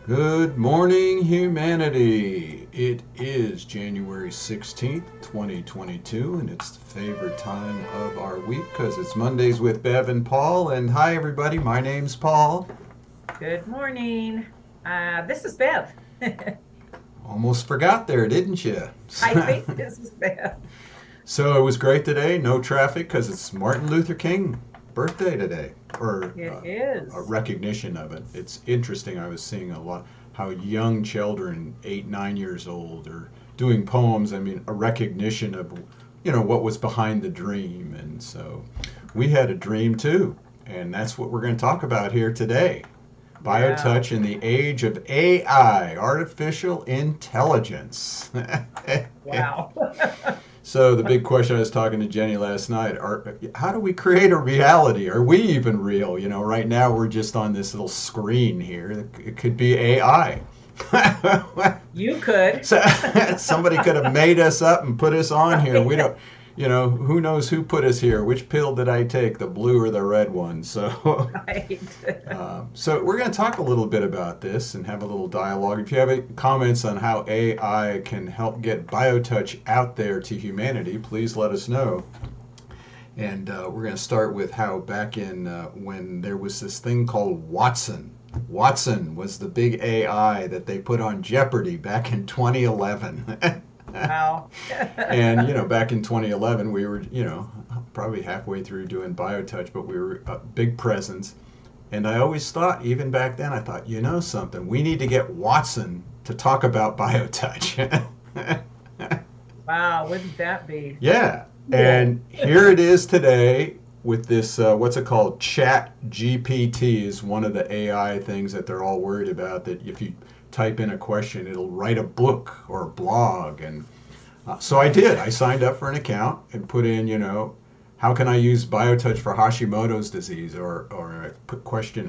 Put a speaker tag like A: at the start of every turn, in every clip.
A: Good morning, humanity. It is January 16th, 2022, and it's the favorite time of our week because it's Mondays with Bev and Paul. And hi, everybody, my name's Paul.
B: Good morning. This is Bev.
A: Almost forgot there, didn't you?
B: I think this is Bev.
A: So it was great today, no traffic because it's Martin Luther King birthday today, or
B: It
A: a
B: is.
A: recognition of it. It's interesting. I was seeing a lot how young children, 8, 9 years old, are doing poems. I mean, a recognition of what was behind the dream, and so we had a dream too, and that's what we're going to talk about here today.
B: Yeah.
A: Biotouch in the age of AI, artificial intelligence.
B: Wow.
A: So the big question, I was talking to Jenny last night, how do we create a reality? Are we even real? Right now we're just on this little screen here. It could be AI.
B: You could.
A: So somebody could have made us up and put us on here. We
B: Right.
A: don't, who knows who put us here? Which pill did I take, the blue or the red one? So
B: Right.
A: so we're going to talk a little bit about this and have a little dialogue. If you have any comments on how AI can help get BioTouch out there to humanity, please let us know. And we're going to start with how back in when there was this thing called Watson. Watson was the big AI that they put on Jeopardy back in 2011.
B: Wow.
A: And back in 2011, we were probably halfway through doing BioTouch, but we were a big presence. And I always thought, even back then, I thought, something, we need to get Watson to talk about BioTouch.
B: Wow. Wouldn't that be
A: Yeah.
B: cool?
A: And here it is today with this, what's it called? Chat GPT is one of the AI things that they're all worried about. That if you type in a question, it'll write a book or a blog. And so I
B: Right.
A: did. I signed up for an account and put in, how can I use BioTouch for Hashimoto's disease? Or I put question,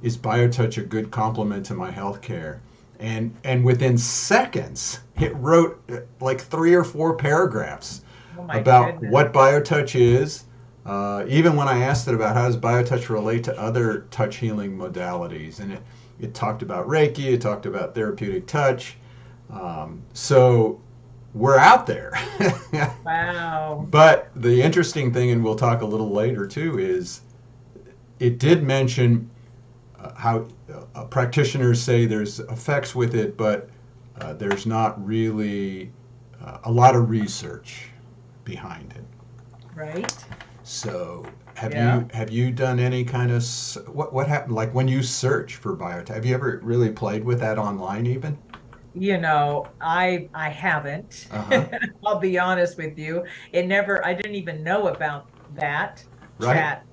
A: is BioTouch a good complement to my healthcare? And within seconds, it wrote like 3 or 4 paragraphs
B: Oh my
A: about
B: goodness.
A: what BioTouch is. Even when I asked it about how does BioTouch relate to other touch healing modalities, and it talked about Reiki, it talked about therapeutic touch. So we're out there.
B: Wow.
A: But the interesting thing, and we'll talk a little later too, is it did mention how practitioners say there's effects with it, but there's not really a lot of research behind it.
B: Right.
A: So have
B: Yeah.
A: you done any kind of what happened like when you search for biotech? Have you ever really played with that online even?
B: I haven't.
A: Uh huh.
B: I'll be honest with you. I didn't even know about that
A: Right.
B: chat.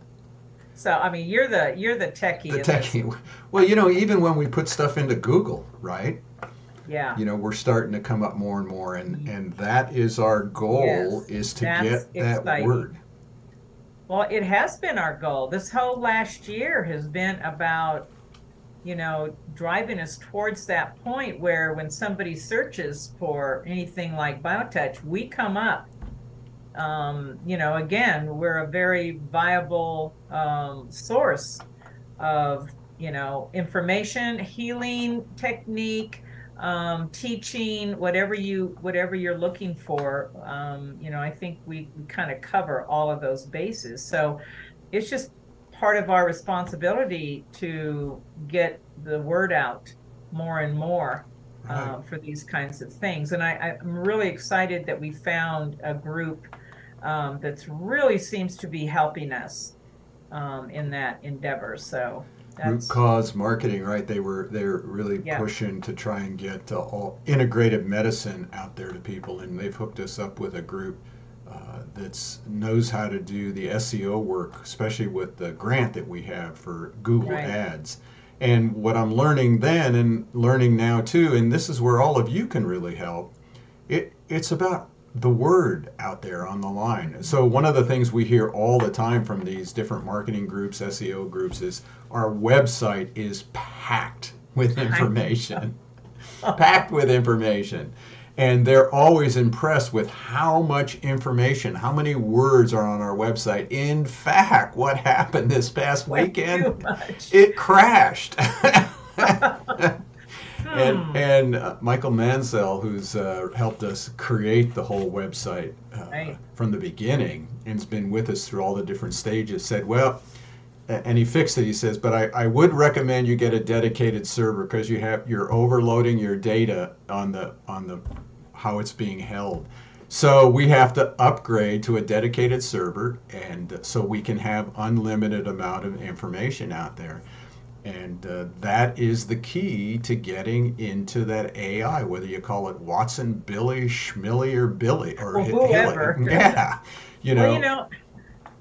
B: So I mean, you're the
A: The
B: techie in this.
A: techie. Well, even when we put stuff into Google, right?
B: Yeah.
A: We're starting to come up more and more, and that is our goal,
B: Yes,
A: is to
B: that's
A: get that word.
B: exciting. Well, it has been our goal. This whole last year has been about, driving us towards that point where when somebody searches for anything like BioTouch, we come up. Again, we're a very viable source of information, healing technique, teaching, whatever you're looking for. I think we kind of cover all of those bases. So it's just part of our responsibility to get the word out more and more
A: Right.
B: for these kinds of things. And I'm really excited that we found a group that's really seems to be helping us in that endeavor. So
A: Root
B: that's,
A: cause marketing, right? They're really
B: yeah,
A: pushing to try and get all integrative medicine out there to people, and they've hooked us up with a group that knows how to do the SEO work, especially with the grant that we have for Google
B: right.
A: Ads. And what I'm learning then and learning now too, and this is where all of you can really help. It's about the word out there on the line.
B: Mhm.
A: So one of the things we hear all the time from these different marketing groups, SEO groups, is our website is packed with
B: I
A: information, packed
B: know.
A: with information. And they're always impressed with how much information, how many words are on our website. In fact, what happened this past
B: Way
A: weekend?
B: too much.
A: It crashed. And Michael Mansell, who's helped us create the whole website
B: Right.
A: from the beginning and's been with us through all the different stages, said, well, and he fixed it. He says, but I would recommend you get a dedicated server because you're overloading your data on the how it's being held. So we have to upgrade to a dedicated server, and so we can have unlimited amount of information out there. And that is the key to getting into that AI, whether you call it Watson, Billy, Schmilly, or Billy, or
B: Well,
A: Hilly.
B: whoever.
A: Yeah, you
B: Well,
A: know,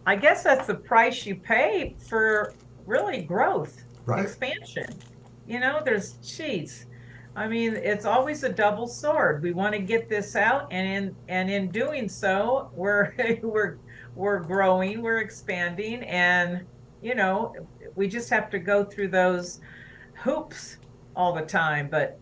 B: I guess that's the price you pay for really growth,
A: right?
B: expansion. Geez. I mean, it's always a double sword. We want to get this out, and in doing so, we're we're growing, we're expanding, and you know, we just have to go through those hoops all the time. But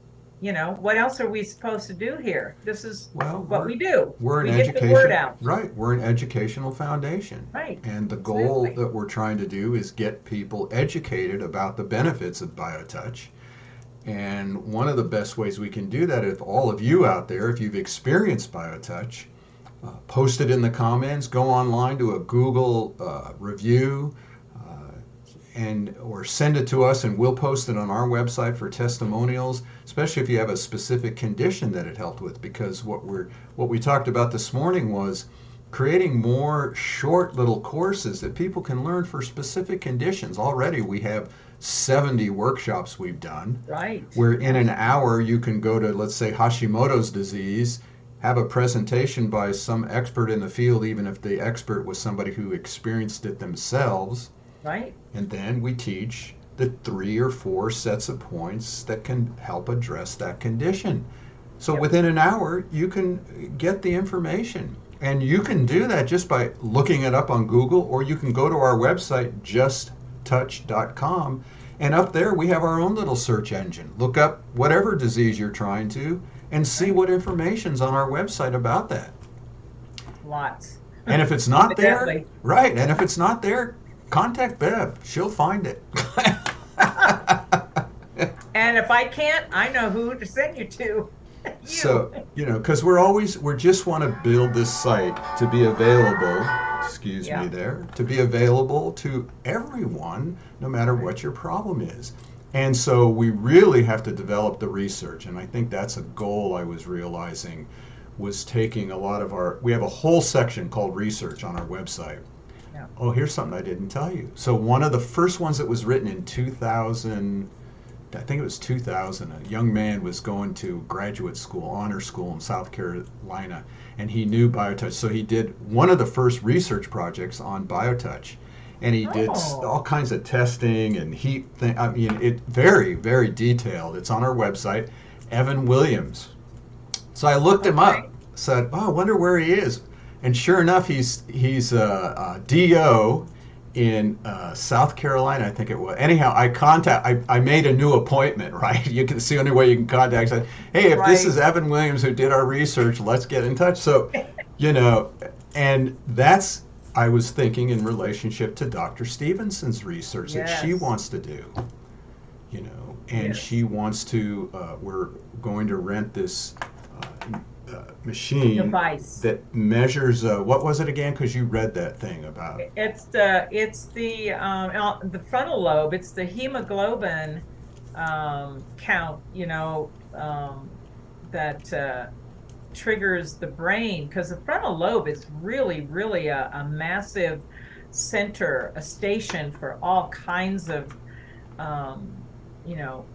B: what else are we supposed to do here? This is
A: Well,
B: what we do.
A: we're an
B: We get the word
A: education,
B: out.
A: right? We're an educational foundation.
B: Right.
A: And the goal
B: Exactly.
A: that we're trying to do is get people educated about the benefits of BioTouch. And one of the best ways we can do that, if all of you out there, if you've experienced BioTouch, post it in the comments, go online to a Google review, and or send it to us and we'll post it on our website for testimonials, especially if you have a specific condition that it helped with, because what we talked about this morning was creating more short little courses that people can learn for specific conditions. Already we have 70 workshops we've done
B: Right.
A: where in an hour you can go to, let's say, Hashimoto's disease, have a presentation by some expert in the field, even if the expert was somebody who experienced it themselves,
B: Right.
A: and then we teach the 3 or 4 sets of points that can help address that condition. So
B: Yep.
A: within an hour, you can get the information. And you can do that just by looking it up on Google, or you can go to our website, justtouch.com. And up there, we have our own little search engine. Look up whatever disease you're trying to and see
B: Right.
A: what information's on our website about that.
B: Lots.
A: And if it's not there,
B: Evidently.
A: right, and if it's not there, contact Bev. She'll find it.
B: And if I can't, I know who to send you to.
A: So,
B: You.
A: because we just want to build this site to be available, excuse
B: Yeah.
A: me there, to be available to everyone, no matter
B: Right.
A: what your problem is. And so we really have to develop the research. And I think that's a goal I was realizing was taking a lot of we have a whole section called research on our website.
B: Yeah.
A: Oh, here's something I didn't tell you. So one of the first ones that was written in 2000, I think it was 2000, a young man was going to graduate school, honor school in South Carolina, and he knew BioTouch. So he did one of the first research projects on BioTouch. And he did
B: Oh.
A: all kinds of testing and heat thing. I mean, it very, very detailed. It's on our website, Evan Williams. So I looked him
B: Okay.
A: up, said, "Oh, I wonder where he is." And sure enough, he's a DO in South Carolina, I think it was. Anyhow, I made a new appointment. Right, you can see the only way you can contact. Say, hey, if this is
B: Right.
A: Evan Williams who did our research, let's get in touch. So, you know, and that's I was thinking in relationship to Dr. Stevenson's research that she
B: Yes.
A: wants to do. And
B: Yes.
A: she wants to. We're going to rent this machine
B: Device.
A: that measures what was it again? Because you read that thing about.
B: It's the frontal lobe. It's the hemoglobin count. That triggers the brain, because the frontal lobe is really, really a massive center, a station for all kinds of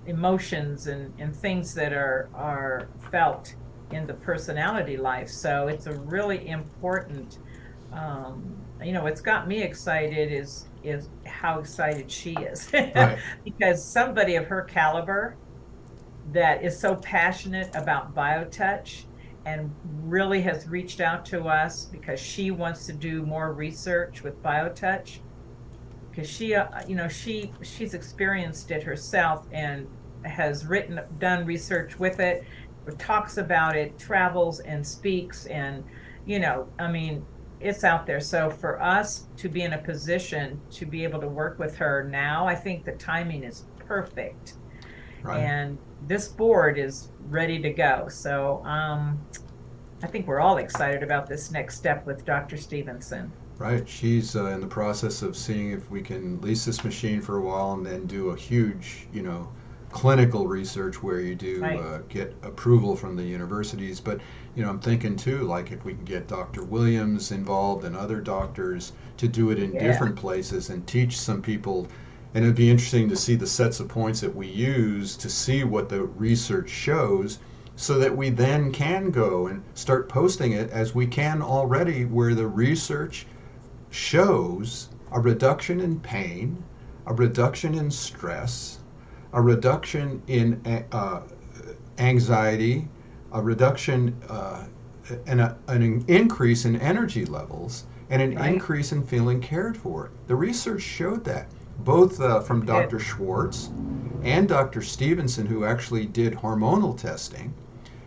B: emotions and things that are felt in the personality life. So it's a really important, what's got me excited is how excited she is.
A: Right.
B: Because somebody of her caliber that is so passionate about BioTouch and really has reached out to us because she wants to do more research with BioTouch, because she's experienced it herself and has done research with it, talks about it, travels and speaks, and I mean, it's out there. So for us to be in a position to be able to work with her now, I think the timing is perfect.
A: Right.
B: and this board is ready to go. So I think we're all excited about this next step with Dr. Stevenson.
A: Right. She's in the process of seeing if we can lease this machine for a while and then do a huge, clinical research where you do
B: Right.
A: get approval from the universities. But, I'm thinking too, like if we can get Dr. Williams involved and other doctors to do it in
B: Yeah.
A: different places and teach some people. And it'd be interesting to see the sets of points that we use to see what the research shows so that we then can go and start posting it as we can already where the research shows a reduction in pain, a reduction in stress, a reduction in anxiety, a reduction and an increase in energy levels, and an
B: Right.
A: increase in feeling cared for. The research showed that, both from
B: Good.
A: Dr. Schwartz and Dr. Stevenson, who actually did hormonal testing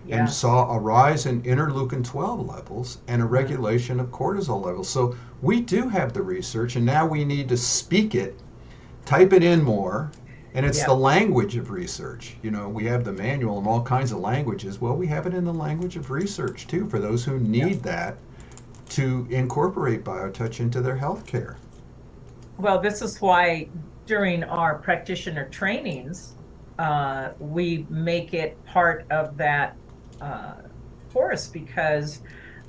A: and
B: Yes.
A: saw a rise in interleukin 12 levels and a
B: Mm.
A: regulation of cortisol levels. So we do have the research, and now we need to speak it, type it in more, and it's the
B: Yep.
A: language of research. We have the manual and all kinds of languages. Well, we have it in the language of research too for those who
B: Yep.
A: need that to incorporate BioTouch into their healthcare.
B: Well, this is why during our practitioner trainings, we make it part of that uh, course because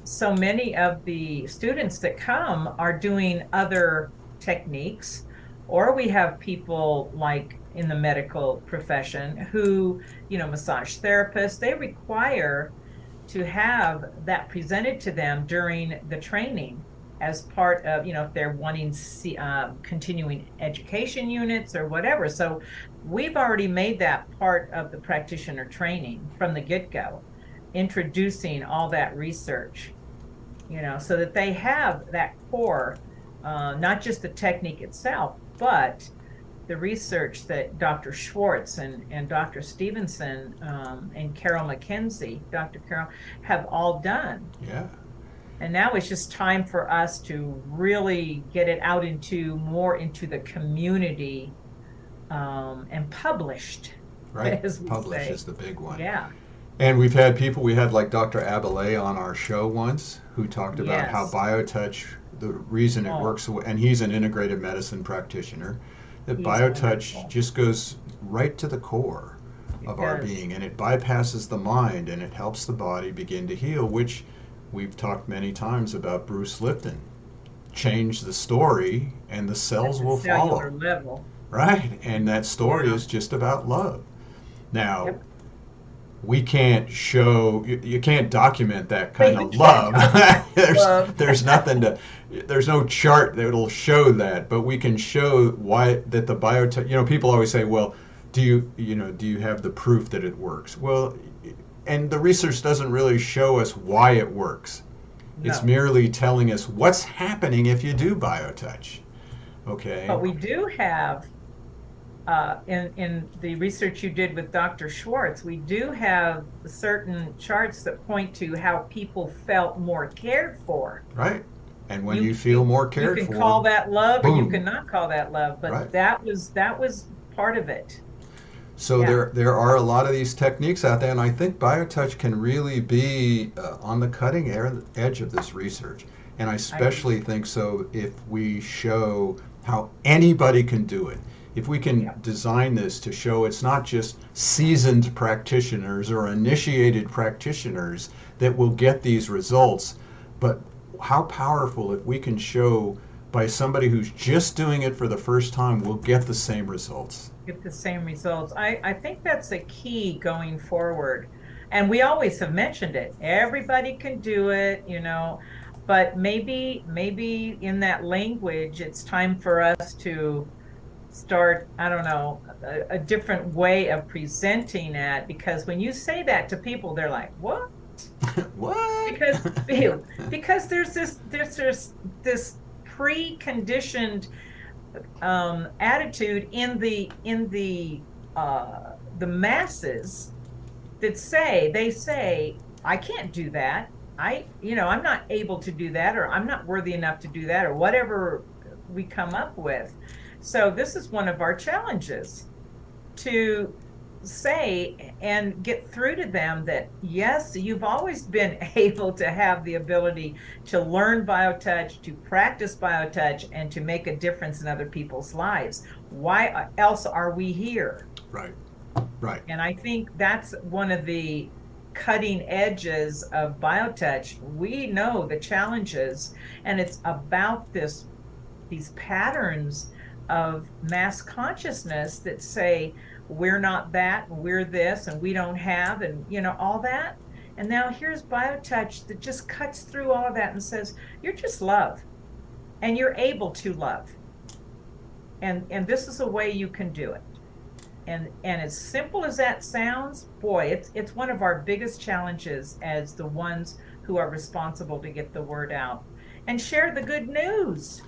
B: so many of the students that come are doing other techniques, or we have people like in the medical profession who, massage therapists, they require to have that presented to them during the training as part of, if they're wanting continuing education units or whatever. So we've already made that part of the practitioner training from the get-go, introducing all that research, so that they have that core, not just the technique itself, but the research that Dr. Schwartz and Dr. Stevenson and Carol McKenzie, Dr. Carol, have all done.
A: Yeah,
B: And now it's just time for us to really get it out more into the community, and published,
A: right.
B: as we
A: Publish
B: say.
A: is the big one.
B: Yeah.
A: And we've had people, we had like Dr. Abilay on our show once who talked about how
B: Yes.
A: BioTouch, the reason it
B: Oh,
A: works, and he's an integrated medicine practitioner, that
B: he's
A: BioTouch
B: wonderful.
A: just goes right to the core
B: It
A: of our
B: does.
A: being and it bypasses the mind and it helps the body begin to heal, which we've talked many times about Bruce Lipton. Change the story and the
B: At
A: cells
B: the
A: will
B: cellular
A: follow,
B: level.
A: right? And that story
B: Yeah.
A: is just about love. Now,
B: Yep.
A: we can't show you can't document that kind
B: But you
A: of
B: can't
A: love.
B: document
A: there's
B: love.
A: there's nothing to there's no chart that'll show that, but we can show why that the biotech, people always say, well, do you have the proof that it works? Well, and the research doesn't really show us why it works. It's
B: No.
A: merely telling us what's happening if you do biotouch. Okay.
B: But we do have, in the research you did with Dr. Schwartz, we do have certain charts that point to how people felt more cared for.
A: Right. And when
B: You
A: you feel more
B: you
A: cared
B: can
A: for,
B: call that love, or you
A: boom.
B: cannot call that love, but
A: Right.
B: that was part of it.
A: So
B: Yeah.
A: there are a lot of these techniques out there, and I think BioTouch can really be on the cutting edge of this research. And I
B: I do.
A: especially think so if we show how anybody can do it. If we can
B: Yeah.
A: design this to show it's not just seasoned practitioners or initiated practitioners that will get these results, but how powerful if we can show by somebody who's just doing it for the first time will get the same results.
B: Get the same results. I think that's a key going forward. And we always have mentioned it. Everybody can do it, but maybe in that language, it's time for us to start, I don't know, a different way of presenting it. Because when you say that to people, they're like, what?
A: What?
B: Because because there's this preconditioned attitude in the masses that they say I can't do that. I'm not able to do that, or I'm not worthy enough to do that, or whatever we come up with. So this is one of our challenges, to say and get through to them that yes, you've always been able to have the ability to learn biotouch, to practice biotouch, and to make a difference in other people's lives. Why else are we here?
A: Right. Right.
B: And I think that's one of the cutting edges of biotouch. We know the challenges, and it's about these patterns of mass consciousness that say we're not that, we're this, and we don't have, and all that. And now here's biotouch that just cuts through all of that and says you're just love, and you're able to love, and this is a way you can do it. And as simple as that sounds, boy, it's one of our biggest challenges as the ones who are responsible to get the word out and share the good news.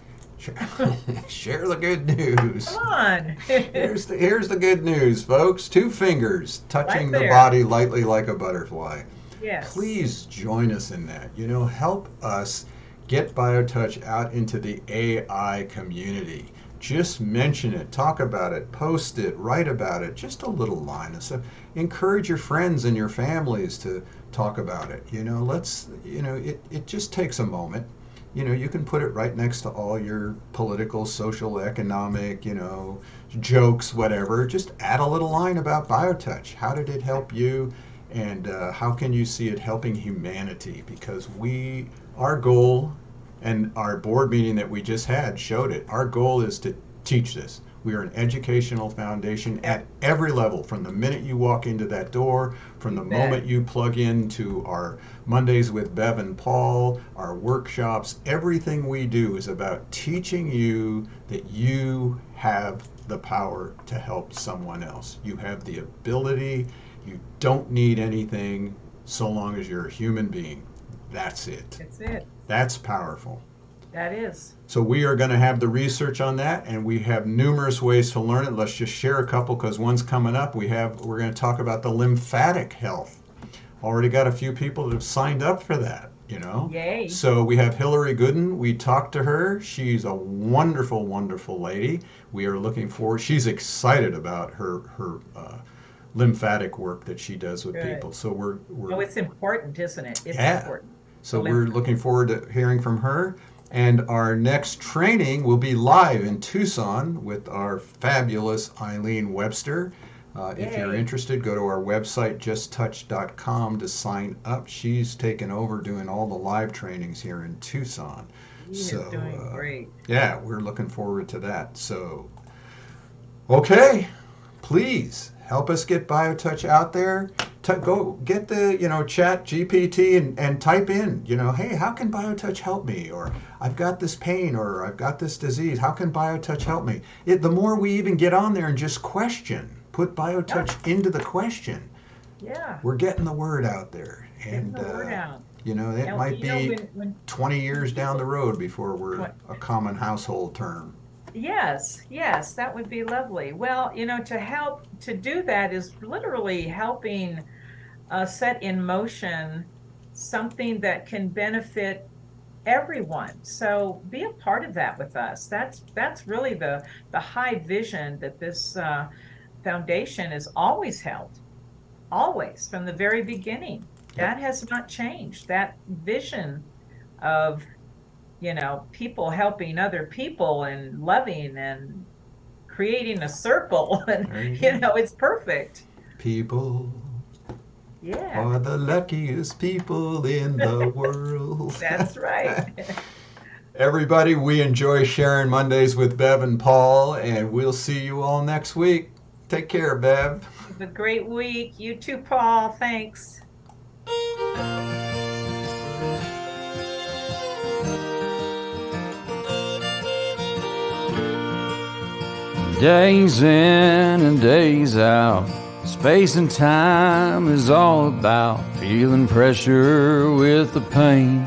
A: Share the good news.
B: Come on.
A: Here's the good news, folks. 2 fingers touching
B: Right
A: the
B: there.
A: body lightly like a butterfly.
B: Yes.
A: Please join us in that. Help us get BioTouch out into the AI community. Just mention it, talk about it, post it, write about it, just a little line. So encourage your friends and your families to talk about it. It just takes a moment. You can put it right next to all your political, social, economic, jokes, whatever. Just add a little line about BioTouch. How did it help you? And how can you see it helping humanity? Because our goal, and our board meeting that we just had showed it, our goal is to teach this. We are an educational foundation at every level, from the minute you walk into that door, from the moment you plug into our Mondays with Bev and Paul, our workshops. Everything we do is about teaching you that you have the power to help someone else. You have the ability. You don't need anything so long as you're a human being. That's it.
B: That's it.
A: That's powerful.
B: That is.
A: So we are going to have the research on that, and we have numerous ways to learn it. Let's just share a couple, because one's coming up. We're going to talk about the lymphatic health. Already got a few people that have signed up for that.
B: Yay.
A: So we have Hillary Gooden. We talked to her. She's a wonderful, wonderful lady. We are looking forward. She's excited about her lymphatic work that she does with people. So we're
B: it's important, isn't it? It's
A: yeah.
B: important.
A: So we're looking forward to hearing from her. And our next training will be live in Tucson with our fabulous Eileen Webster. If you're interested, go to our website, justtouch.com, to sign up. She's taken over doing all the live trainings here in Tucson.
B: She's doing great.
A: Yeah, we're looking forward to that. So, okay, please help us get BioTouch out there. Go get the Chat GPT and type in, hey, how can BioTouch help me? Or I've got this pain, or I've got this disease. How can BioTouch help me? The more we even get on there and just question, put BioTouch into the question.
B: Yeah.
A: We're getting the word out there.
B: Getting the word out.
A: It might be when 20 years down the road before we're a common household term.
B: Yes, that would be lovely. Well, to do that is literally helping set in motion something that can benefit everyone. So be a part of that with us. That's really the high vision that this foundation has always held, always, from the very beginning. That has not changed. That vision of people helping other people and loving and creating a circle, and it's perfect.
A: People are the luckiest people in the world.
B: That's right.
A: Everybody, we enjoy sharing Mondays with Bev and Paul, and we'll see you all next week. Take care, Bev.
B: Have a great week. You too, Paul. Thanks.
C: Days in and days out, space and time is all about feeling pressure with the pain,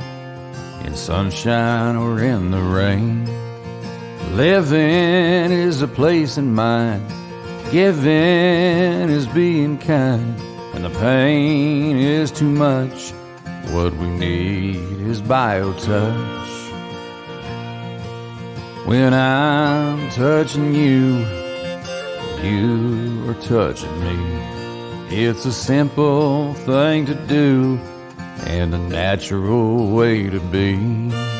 C: in sunshine or in the rain. Living is a place in mind, giving is being kind, and the pain is too much. What we need is BioTouch. When I'm touching you, you are touching me. It's a simple thing to do and a natural way to be.